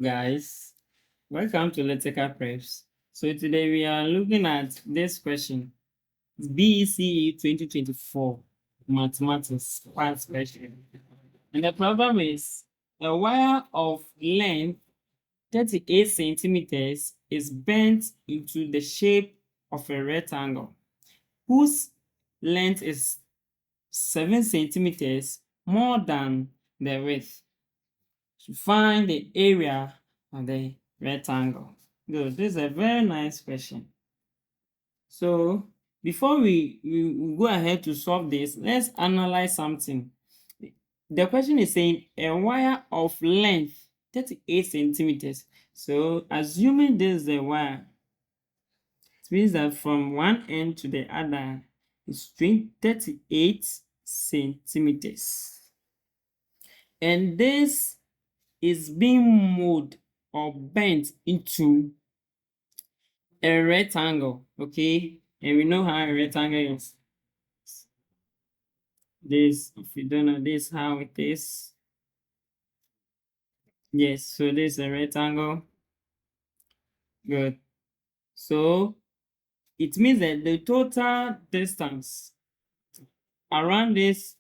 Guys, welcome to Electrical Preps. So today we are looking at this question. It's BECE 2024 Mathematics part question. And the problem is a wire of length 38 centimeters is bent into the shape of a rectangle whose length is 7 centimeters more than the width. To find the area of the rectangle. Good. This is a very nice question. So before we go ahead to solve this, let's analyze something. The question is saying a wire of length 38 centimeters. So assuming this is the wire, it means that from one end to the other is 38 centimeters. And this is being moved or bent into a rectangle, okay? And we know how a rectangle is. This, if you don't know this, how it is. Yes, so this is a rectangle. Good. So it means that the total distance around this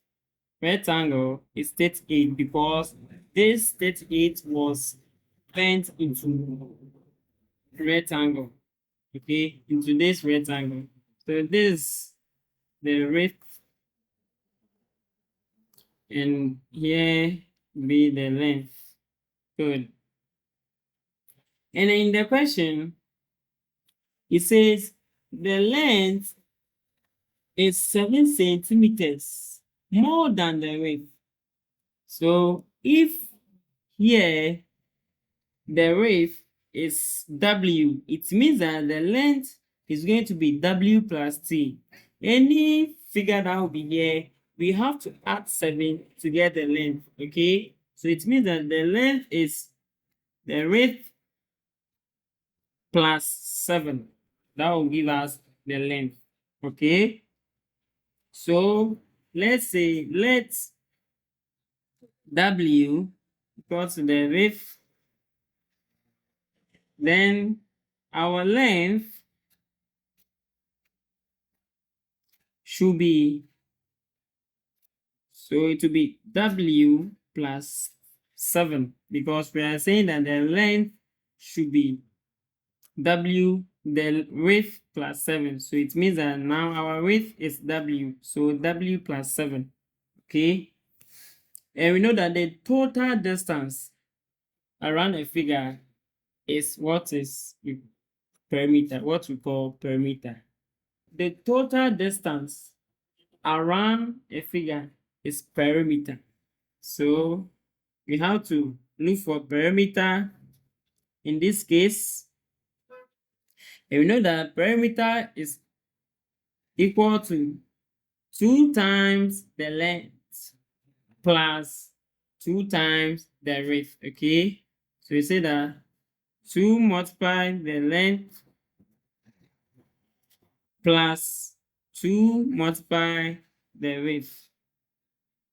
rectangle is 38 because this 38 was bent into rectangle, okay, into this rectangle. So this the width and here be the length. Good. And in the question, it says the length is 7 centimeters more than the width. So if here the width is W, it means that the length is going to be W plus T. Any figure that will be here, we have to add 7 to get the length, okay? So it means that the length is the width plus 7. That will give us the length, okay? So let's say let W equal to the width, then our length should be, so it will be W plus 7 because we are saying that the length should be W, the width plus 7. So it means that now our width is W. So W plus 7. Okay. And we know that the total distance around a figure is what is per meter, what we call per meter. The total distance around a figure is perimeter. So we have to look for perimeter in this case. And we know that perimeter is equal to 2 times the length plus 2 times the width, okay? So we say that 2 multiply the length plus 2 multiply the width.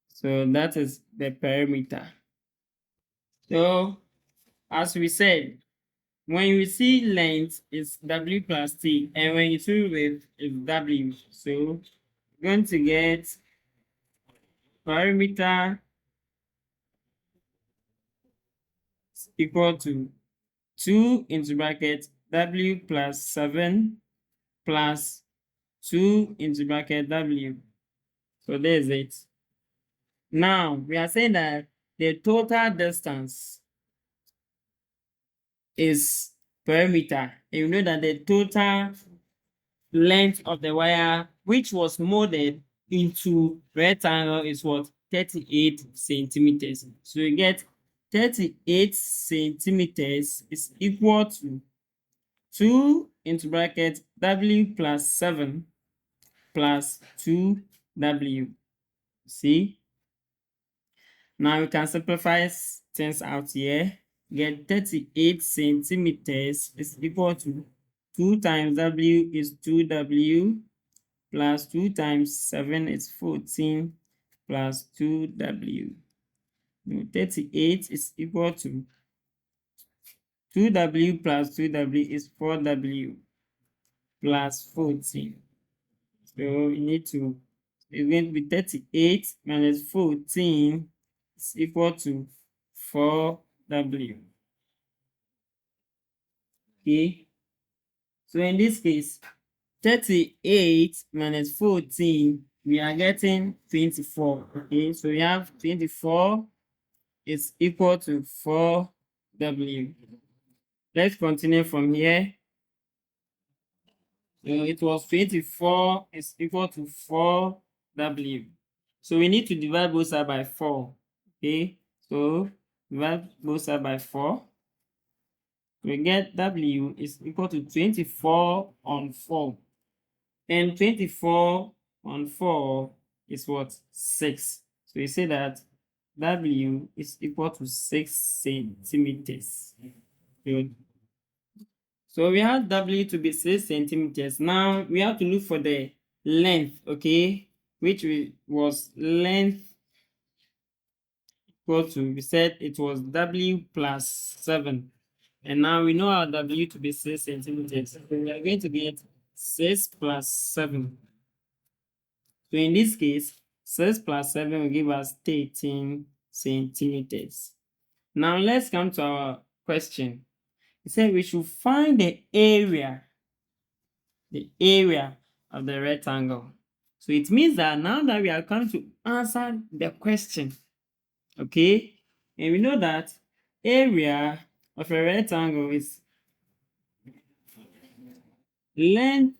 So that is the perimeter. So as we said, when you see length is W plus T, and when you see width is W. So we're going to get perimeter equal to 2 into bracket W plus 7 plus 2 into bracket W. So there's it. Now we are saying that the total distance is perimeter. And you know that the total length of the wire, which was molded into rectangle, is what? 38 centimeters. So you get 38 centimeters is equal to 2 into bracket W plus 7 plus 2W. See? Now we can simplify things out here. Get 38 centimeters is equal to 2 times W is 2W plus 2 times 7 is 14 plus 2W. 38 is equal to 2w plus 2w is 4w plus 14. So we need to, it's going to be 38 minus 14 is equal to 4w. Okay. So in this case, 38 minus 14, we are getting 24. Okay, so we have 24 is equal to 4w. Let's continue from here. So it was 24 is equal to 4w. So we need to divide both sides by 4. Okay, so divide both sides by 4. We get w is equal to 24 on 4. And 24 on 4 is what? 6. So we say that w is equal to 6 centimeters. Good. So we have w to be 6 centimeters. Now we have to look for the length, okay? Which was length equal to, we said it was w plus 7. And now we know our w to be 6 centimeters. So we are going to get 6 plus 7. So in this case, 6 plus 7 will give us 13 centimeters. Now let's come to our question. It said we should find the area of the rectangle. So it means that now that we are coming to answer the question, okay, and we know that area of a rectangle is length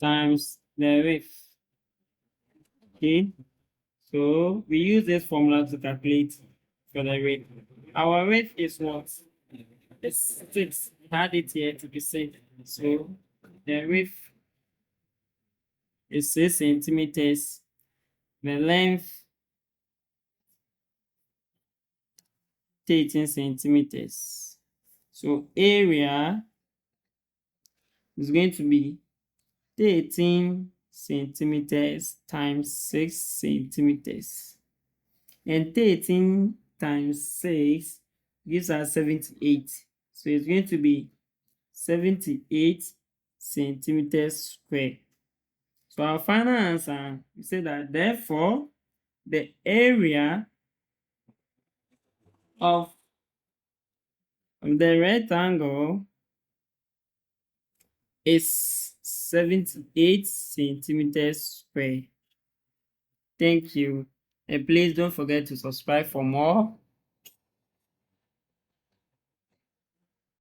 times the width. Okay, so we use this formula to calculate for the width. Our width is what? It's 6. We had it here to be safe. So the width is 6 centimeters. The length 13 centimeters. So area is going to be 13 centimeters times 6 centimeters. And 13 times 6 gives us 78. So it's going to be 78 centimeters square. So our final answer, we say that therefore the area of the rectangle is 78 centimeters square. Thank you. And please don't forget to subscribe for more.